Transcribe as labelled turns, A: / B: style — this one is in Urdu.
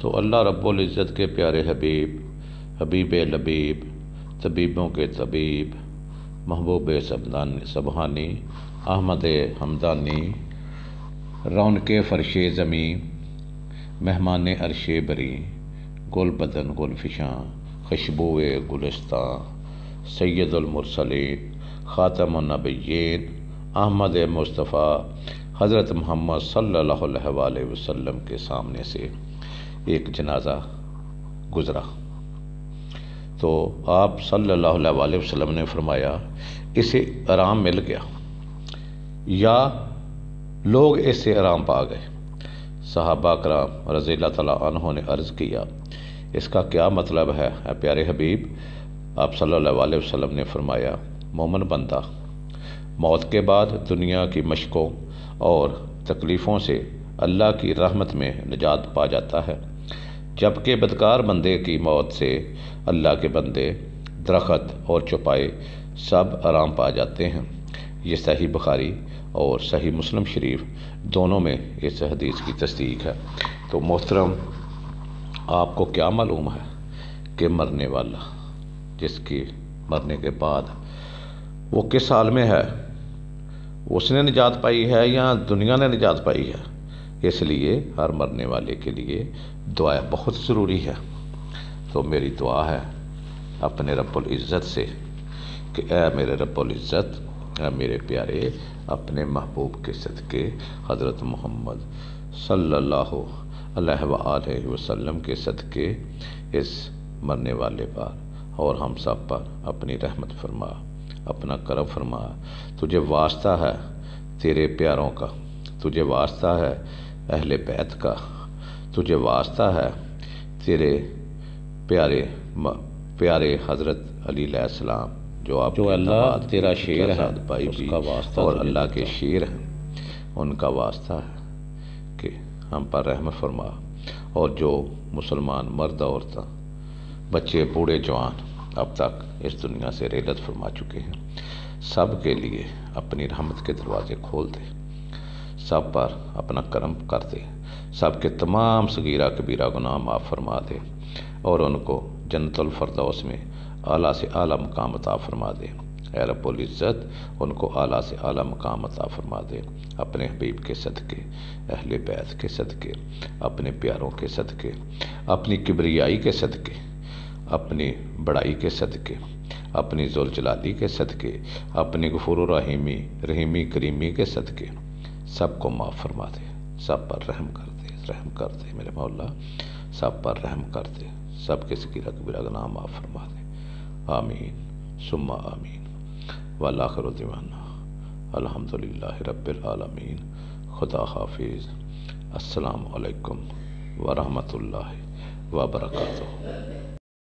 A: تو اللہ رب العزت کے پیارے حبیب، حبیب لبیب، طبیبوں کے طبیب، محبوب سبحانی، احمد حمدانی، رونق فرش زمیں، مہمان عرش بری، گل بدن گل فشاں، خوشبو گلستان، سید المرسلین، خاتم النبیین، احمد مصطفیٰ حضرت محمد صلی اللہ علیہ وآلہ وسلم کے سامنے سے ایک جنازہ گزرا تو آپ صلی اللہ علیہ وآلہ وسلم نے فرمایا اسے آرام مل گیا یا لوگ اس سے آرام پا گئے۔ صحابہ کرام رضی اللہ تعالیٰ عنہ نے عرض کیا اس کا کیا مطلب ہے اے پیارے حبیب؟ آپ صلی اللہ علیہ وسلم نے فرمایا مومن بندہ موت کے بعد دنیا کی مشقوں اور تکلیفوں سے اللہ کی رحمت میں نجات پا جاتا ہے، جبکہ بدکار بندے کی موت سے اللہ کے بندے، درخت اور چوپائے سب آرام پا جاتے ہیں۔ یہ صحیح بخاری اور صحیح مسلم شریف دونوں میں اس حدیث کی تصدیق ہے۔ تو محترم، آپ کو کیا معلوم ہے کہ مرنے والا جس کی مرنے کے بعد وہ کس حال میں ہے، اس نے نجات پائی ہے یا دنیا نے نجات پائی ہے؟ اس لیے ہر مرنے والے کے لیے دعا بہت ضروری ہے۔ تو میری دعا ہے اپنے رب العزت سے کہ اے میرے رب العزت، اے میرے پیارے، اپنے محبوب کے صدقے، حضرت محمد صلی اللہ علیہ وآلہ وسلم کے صدقے اس مرنے والے پر اور ہم سب پر اپنی رحمت فرما، اپنا کرم فرما۔ تجھے واسطہ ہے تیرے پیاروں کا، تجھے واسطہ ہے اہل بیت کا، تجھے واسطہ ہے تیرے پیارے حضرت علی علیہ السلام جو اللہ تیرا شیر ہے اور اللہ کے شیر ہیں، ان کا واسطہ ہے کہ ہم پر رحمت فرما، اور جو مسلمان مرد عورتیں، بچے بوڑھے جوان اب تک اس دنیا سے رحلت فرما چکے ہیں، سب کے لیے اپنی رحمت کے دروازے کھول دے، سب پر اپنا کرم کر دے، سب کے تمام صغیرہ کبیرہ گناہ معاف فرما دے، اور ان کو جنت الفردوس میں اعلیٰ سے اعلیٰ مقام عطا فرما دے۔ اے رب العزت ان کو اعلیٰ سے اعلیٰ مقام عطا فرما دے، اپنے حبیب کے صدقے، اہل بیت کے صدقے، اپنے پیاروں کے صدقے، اپنی کبریائی کے صدقے، اپنی بڑائی کے صدقے، اپنی ذوالجلالی کے صدقے، اپنی غفور و رحیمی کریمی کے صدقے سب کو معاف فرما دے، سب پر رحم کر دے میرے مولا، سب پر رحم کر دے، سب کے صغیرہ کبیرہ گناہ معاف فرما دے، آمین ثم آمین۔ والآخر دعوانا الحمدللہ رب العالمین۔ خدا حافظ۔ السلام علیکم ورحمۃ اللہ وبرکاتہ۔